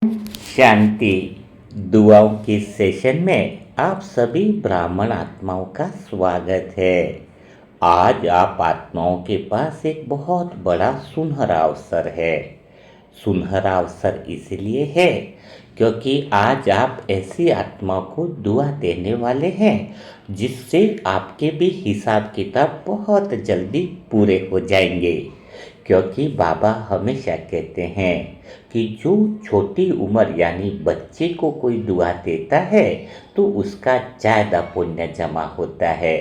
शांति दुआओं के सेशन में आप सभी ब्राह्मण आत्माओं का स्वागत है। आज आप आत्माओं के पास एक बहुत बड़ा सुनहरा अवसर है। सुनहरा अवसर इसलिए है क्योंकि आज आप ऐसी आत्मा को दुआ देने वाले हैं जिससे आपके भी हिसाब किताब बहुत जल्दी पूरे हो जाएंगे। क्योंकि बाबा हमेशा कहते हैं कि जो छोटी उम्र यानी बच्चे को कोई दुआ देता है तो उसका ज़्यादा पुण्य जमा होता है।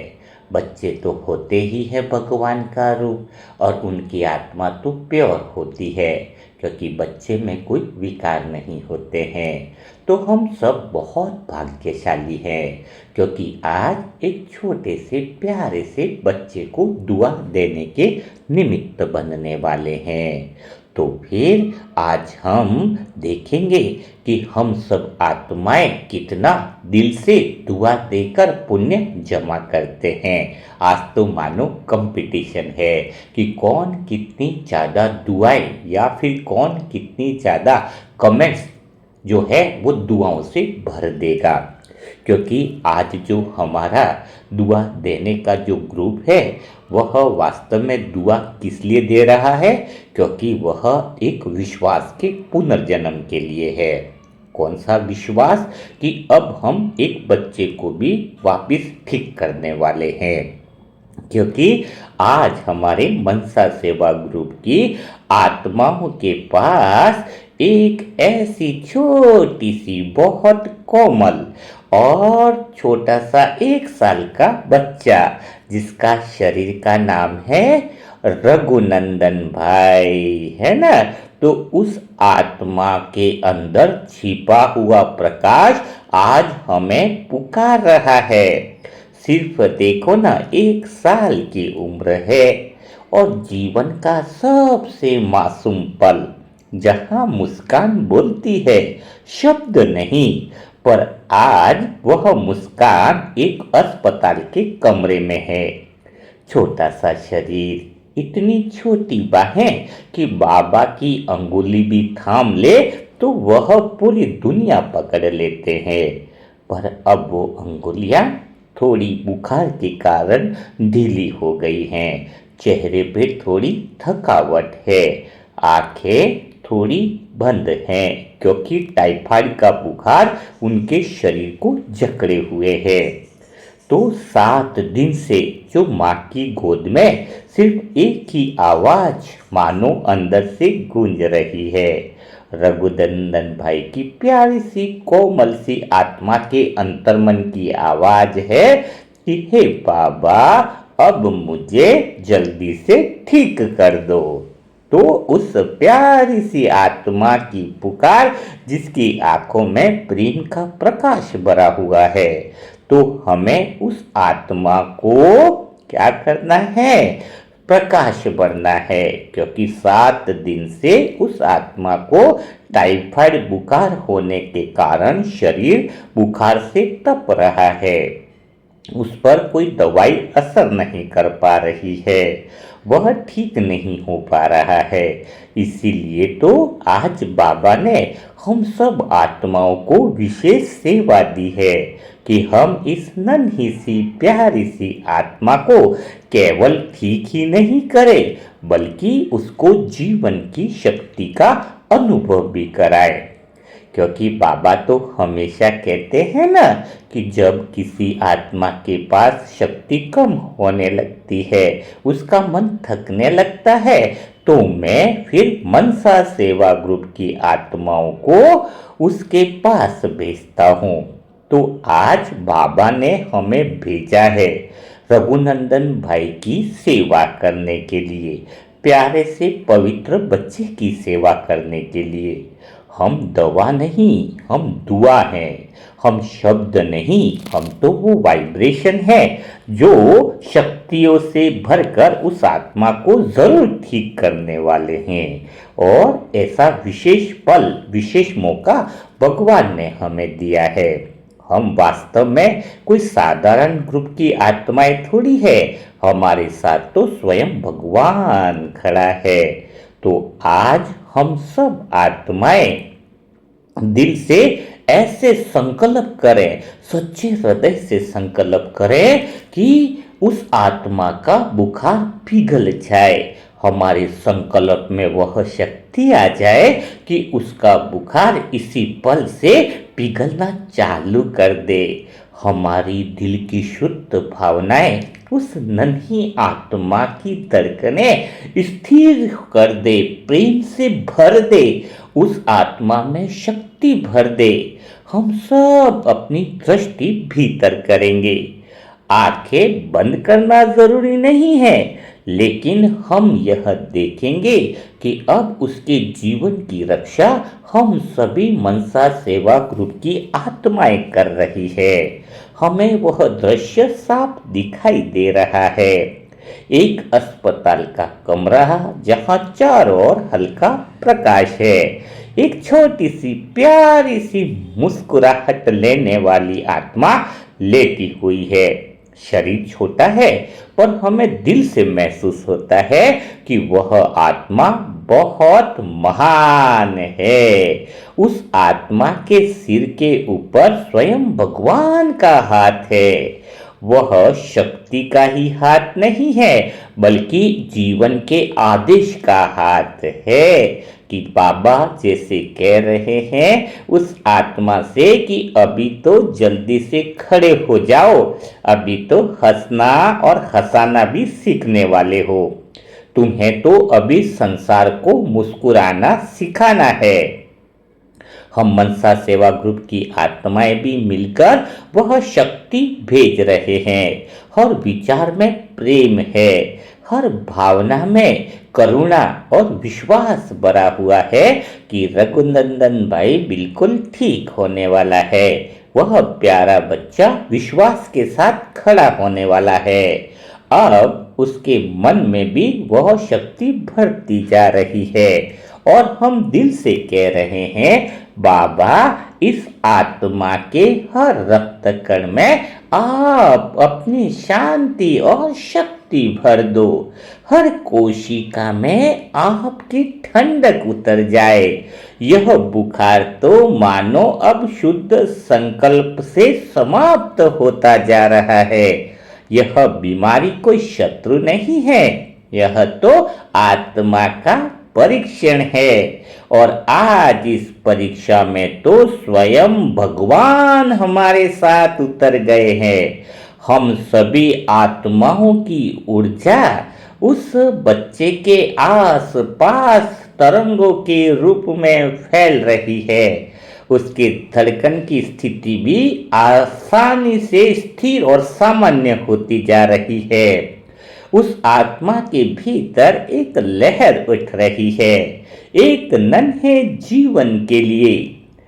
बच्चे तो होते ही है भगवान का रूप और उनकी आत्मा तो प्योर होती है क्योंकि बच्चे में कोई विकार नहीं होते हैं। तो हम सब बहुत भाग्यशाली हैं क्योंकि आज एक छोटे से प्यारे से बच्चे को दुआ देने के निमित्त बनने वाले हैं। तो फिर आज हम देखेंगे कि हम सब आत्माएं कितना दिल से दुआ देकर पुण्य जमा करते हैं। आज तो मानो कंपटीशन है कि कौन कितनी ज़्यादा दुआएं या फिर कौन कितनी ज़्यादा कमेंट्स जो है वो दुआओं से भर देगा। क्योंकि आज जो हमारा दुआ देने का जो ग्रुप है वह वास्तव में दुआ किस लिए दे रहा है, क्योंकि वह एक विश्वास के पुनर्जन्म के लिए है। कौन सा विश्वास कि अब हम एक बच्चे को भी वापस ठीक करने वाले हैं। क्योंकि आज हमारे मनसा सेवा ग्रुप की आत्माओं के पास एक ऐसी छोटी सी बहुत कोमल और छोटा सा 1 साल का बच्चा जिसका शरीर का नाम है रघुनंदन भाई, है ना। तो उस आत्मा के अंदर छिपा हुआ प्रकाश आज हमें पुकार रहा है। सिर्फ देखो ना, 1 साल की उम्र है और जीवन का सबसे मासूम पल जहां मुस्कान बोलती है, शब्द नहीं। पर आज वह मुस्कान एक अस्पताल के कमरे में है। छोटा सा शरीर, इतनी छोटी बाहें कि बाबा की अंगुली भी थाम ले तो वह पूरी दुनिया पकड़ लेते हैं। पर अब वो अंगुलियां थोड़ी बुखार के कारण ढीली हो गई हैं। चेहरे पे थोड़ी थकावट है। आंखें थोड़ी बंद हैं क्योंकि टाइफाइड का बुखार उनके शरीर को जकड़े हुए है। तो 7 दिन से जो माँ की गोद में सिर्फ एक ही आवाज मानो अंदर से गूंज रही है, रघुनंदन भाई की प्यारी सी कोमल सी आत्मा के अंतर्मन की आवाज है कि हे बाबा, अब मुझे जल्दी से ठीक कर दो। तो उस प्यारी सी आत्मा की पुकार जिसकी आंखों में प्रेम का प्रकाश भरा हुआ है, तो हमें उस आत्मा को क्या करना है, प्रकाश भरना है। क्योंकि 7 दिन से उस आत्मा को टाइफाइड बुखार होने के कारण शरीर बुखार से तप रहा है। उस पर कोई दवाई असर नहीं कर पा रही है, वह ठीक नहीं हो पा रहा है। इसीलिए तो आज बाबा ने हम सब आत्माओं को विशेष सेवा दी है कि हम इस नन्ही सी प्यारी सी आत्मा को केवल ठीक ही नहीं करें बल्कि उसको जीवन की शक्ति का अनुभव भी कराए। क्योंकि बाबा तो हमेशा कहते हैं ना कि जब किसी आत्मा के पास शक्ति कम होने लगती है, उसका मन थकने लगता है, तो मैं फिर मनसा सेवा ग्रुप की आत्माओं को उसके पास भेजता हूँ। तो आज बाबा ने हमें भेजा है रघुनंदन भाई की सेवा करने के लिए, प्यारे से पवित्र बच्चे की सेवा करने के लिए। हम दवा नहीं, हम दुआ हैं। हम शब्द नहीं, हम तो वो वाइब्रेशन है जो शक्तियों से भरकर उस आत्मा को जरूर ठीक करने वाले हैं। और ऐसा विशेष पल, विशेष मौका भगवान ने हमें दिया है। हम वास्तव में कोई साधारण ग्रुप की आत्माएं थोड़ी है, हमारे साथ तो स्वयं भगवान खड़ा है। तो आज हम सब आत्माएं दिल से ऐसे संकल्प करें, सच्चे हृदय से संकल्प करें कि उस आत्मा का बुखार पिघल जाए। हमारे संकल्प में वह शक्ति आ जाए कि उसका बुखार इसी पल से पिघलना चालू कर दे। हमारी दिल की शुद्ध भावनाएं उस नन्ही आत्मा की धड़कनें स्थिर कर दे, प्रेम से भर दे, उस आत्मा में शक्ति भर दे। हम सब अपनी दृष्टि भीतर करेंगे। आंखें बंद करना जरूरी नहीं है, लेकिन हम यह देखेंगे कि अब उसके जीवन की रक्षा हम सभी मनसा सेवा ग्रुप की आत्माएं कर रही है। हमें वह दृश्य साफ दिखाई दे रहा है। एक अस्पताल का कमरा जहां चारों ओर हल्का प्रकाश है। एक छोटी सी प्यारी सी मुस्कुराहट लेने वाली आत्मा लेटी हुई है। शरीर छोटा है, पर हमें दिल से महसूस होता है कि वह आत्मा बहुत महान है। उस आत्मा के सिर के ऊपर स्वयं भगवान का हाथ है। वह शक्ति का ही हाथ नहीं है, बल्कि जीवन के आदेश का हाथ है। कि बाबा जैसे कह रहे हैं उस आत्मा से कि अभी तो जल्दी से खड़े हो जाओ, अभी तो हंसना और हंसाना भी सीखने वाले हो। तुम्हें तो अभी संसार को मुस्कुराना सिखाना है। हम मनसा सेवा ग्रुप की आत्माएं भी मिलकर वह शक्ति भेज रहे हैं। हर विचार में प्रेम है, हर भावना में करुणा और विश्वास भरा हुआ है कि रघुनंदन भाई बिल्कुल ठीक होने वाला है। वह प्यारा बच्चा विश्वास के साथ खड़ा होने वाला है। अब उसके मन में भी वह शक्ति भरती जा रही है और हम दिल से कह रहे हैं, बाबा इस आत्मा के हर रक्त कण में आप अपनी शांति और शक्ति भर दो। हर कोशिका में आपकी ठंडक उतर जाए। यह बुखार तो मानो अब शुद्ध संकल्प से समाप्त होता जा रहा है। यह बीमारी कोई शत्रु नहीं है, यह तो आत्मा का परीक्षण है। और आज इस परीक्षा में तो स्वयं भगवान हमारे साथ उतर गए हैं। हम सभी आत्माओं की ऊर्जा उस बच्चे के आस पास तरंगों के रूप में फैल रही है। उसके धड़कन की स्थिति भी आसानी से स्थिर और सामान्य होती जा रही है। उस आत्मा के भीतर एक लहर उठ रही है, एक नन्हे जीवन के लिए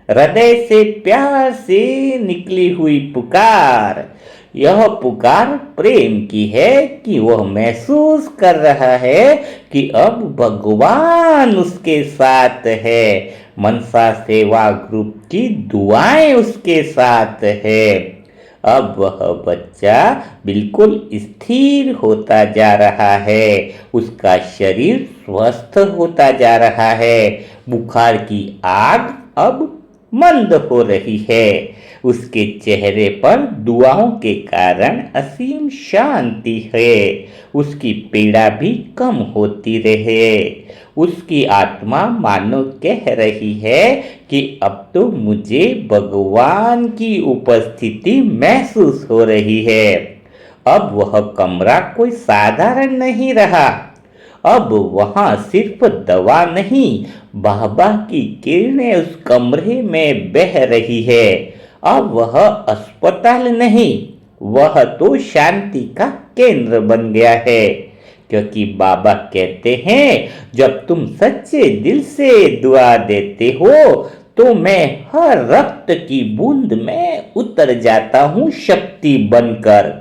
हृदय से प्यार से निकली हुई पुकार। यह पुकार प्रेम की है कि वह महसूस कर रहा है कि अब भगवान उसके साथ है। मनसा सेवा ग्रुप की दुआएं उसके साथ है। अब वह बच्चा बिल्कुल स्थिर होता जा रहा है। उसका शरीर स्वस्थ होता जा रहा है। बुखार की आग अब मंद हो रही है। उसके चेहरे पर दुआओं के कारण असीम शांति है। उसकी पीड़ा भी कम होती रहे। उसकी आत्मा मानो कह रही है कि अब तो मुझे भगवान की उपस्थिति महसूस हो रही है। अब वह कमरा कोई साधारण नहीं रहा। अब वहां सिर्फ दवा नहीं, बाबा की किरणें उस कमरे में बह रही है। अब वह अस्पताल नहीं, वह तो शांति का केंद्र बन गया है। क्योंकि बाबा कहते हैं, जब तुम सच्चे दिल से दुआ देते हो तो मैं हर रक्त की बूंद में उतर जाता हूँ शक्ति बनकर।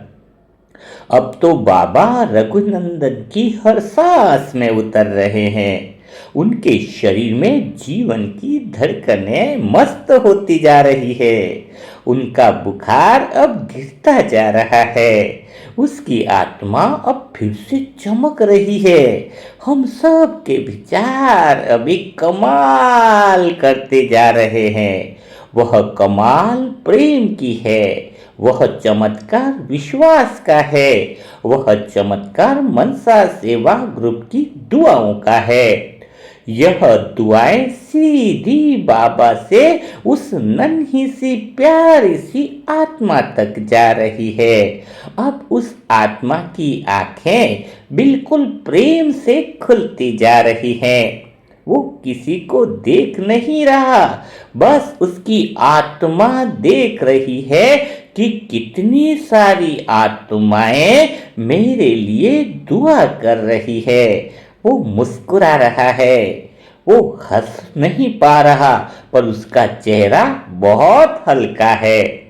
अब तो बाबा रघुनंदन की हर सांस में उतर रहे हैं। उनके शरीर में जीवन की धड़कनें मस्त होती जा रही है। उनका बुखार अब गिरता जा रहा है। उसकी आत्मा अब फिर से चमक रही है। हम सब के विचार अभी कमाल करते जा रहे हैं। वह कमाल प्रेम की है। वह चमत्कार विश्वास का है। वह चमत्कार मनसा सेवा ग्रुप की दुआओं का है। यह दुआएं सीधी बाबा से उस नन्ही सी प्यारी सी आत्मा तक जा रही है। अब उस आत्मा की आंखें बिल्कुल प्रेम से खुलती जा रही हैं। वो किसी को देख नहीं रहा, बस उसकी आत्मा देख रही है कि कितनी सारी आत्माएं मेरे लिए दुआ कर रही है। वो मुस्कुरा रहा है। वो हंस नहीं पा रहा, पर उसका चेहरा बहुत हल्का है।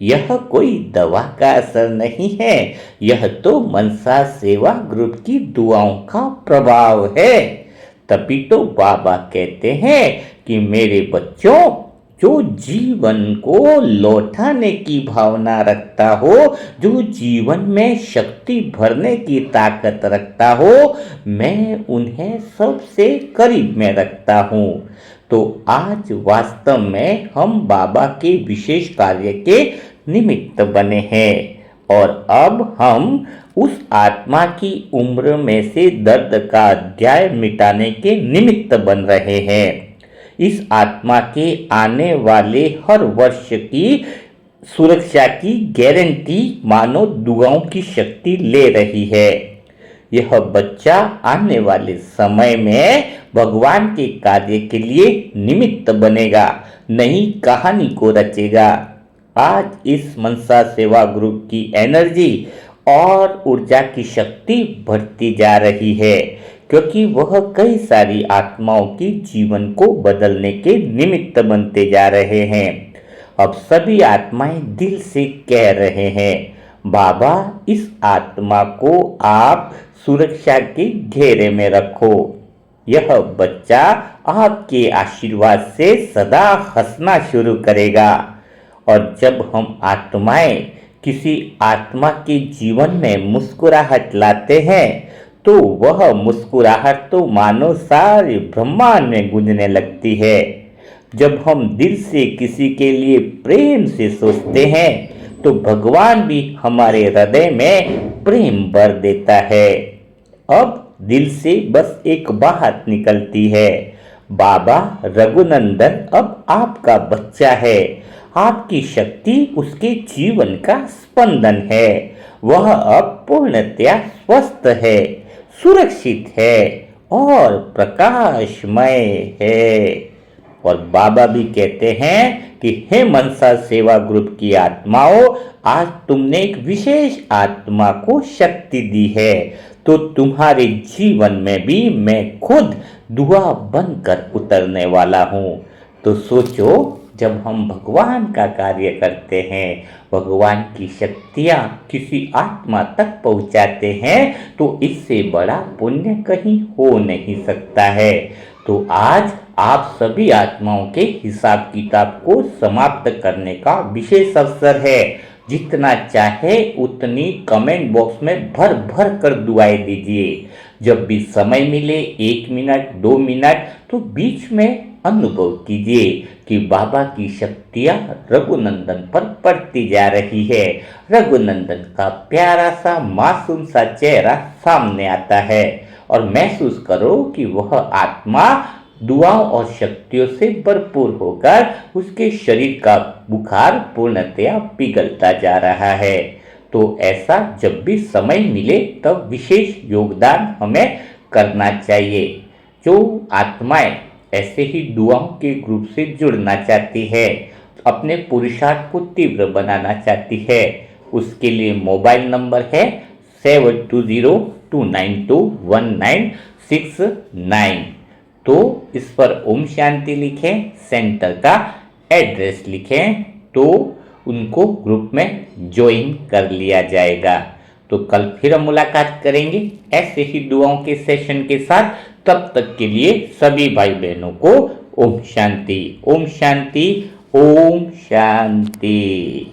यह कोई दवा का असर नहीं है, यह तो मनसा सेवा ग्रुप की दुआओं का प्रभाव है। तभी तो बाबा कहते हैं कि मेरे बच्चों, जो जीवन को लौटाने की भावना रखता हो, जो जीवन में शक्ति भरने की ताकत रखता हो, मैं उन्हें सबसे करीब में रखता हूँ। तो आज वास्तव में हम बाबा के विशेष कार्य के निमित्त बने हैं। और अब हम उस आत्मा की उम्र में से दर्द का अध्याय मिटाने के निमित्त बन रहे हैं। इस आत्मा के आने वाले हर वर्ष की सुरक्षा की गारंटी मानो दुआओं की शक्ति ले रही है। यह बच्चा आने वाले समय में भगवान के कार्य के लिए निमित्त बनेगा, नई कहानी को रचेगा। आज इस मनसा सेवा ग्रुप की एनर्जी और ऊर्जा की शक्ति बढ़ती जा रही है, क्योंकि वह कई सारी आत्माओं की जीवन को बदलने के निमित्त बनते जा रहे हैं। अब सभी आत्माएं दिल से कह रहे हैं, बाबा इस आत्मा को आप सुरक्षा के घेरे में रखो। यह बच्चा आपके आशीर्वाद से सदा हंसना शुरू करेगा। और जब हम आत्माएं किसी आत्मा के जीवन में मुस्कुराहट लाते हैं, तो वह मुस्कुराहट तो मानो सारे ब्रह्मांड में गूंजने लगती है। जब हम दिल से किसी के लिए प्रेम से सोचते हैं, तो भगवान भी हमारे हृदय में प्रेम भर देता है। अब दिल से बस एक बात निकलती है, बाबा रघुनंदन अब आपका बच्चा है। आपकी शक्ति उसके जीवन का स्पंदन है। वह अब पूर्णतया स्वस्थ है, सुरक्षित है और प्रकाशमय है। और बाबा भी कहते हैं कि हे मनसा सेवा ग्रुप की आत्माओं, आज तुमने एक विशेष आत्मा को शक्ति दी है, तो तुम्हारे जीवन में भी मैं खुद दुआ बनकर उतरने वाला हूँ। तो सोचो, जब हम भगवान का कार्य करते हैं, भगवान की शक्तियाँ किसी आत्मा तक पहुँचाते हैं, तो इससे बड़ा पुण्य कहीं हो नहीं सकता है। तो आज आप सभी आत्माओं के हिसाब किताब को समाप्त करने का विशेष अवसर है। जितना चाहे उतनी कमेंट बॉक्स में भर भर कर दुआएं दीजिए। जब भी समय मिले 1 मिनट 2 मिनट, तो बीच में अनुभव कीजिए कि बाबा की शक्तियाँ रघुनंदन पर पड़ती जा रही है। रघुनंदन का प्यारा सा मासूम सा चेहरा सामने आता है और महसूस करो कि वह आत्मा दुआओं और शक्तियों से भरपूर होकर उसके शरीर का बुखार पूर्णतया पिघलता जा रहा है। तो ऐसा जब भी समय मिले तब विशेष योगदान हमें करना चाहिए। जो आत्माएं ऐसे ही दुआओं के ग्रुप से जुड़ना चाहती है, अपने पुरुषार्थ को तीव्र बनाना चाहती है, उसके लिए मोबाइल नंबर है 7202921969। तो इस पर ओम शांति लिखें, सेंटर का एड्रेस लिखें, तो उनको ग्रुप में ज्वाइन कर लिया जाएगा। तो कल फिर हम मुलाकात करेंगे ऐसे ही दुआओं के सेशन के साथ। तब तक के लिए सभी भाई बहनों को ओम शांति, ओम शांति, ओम शांति।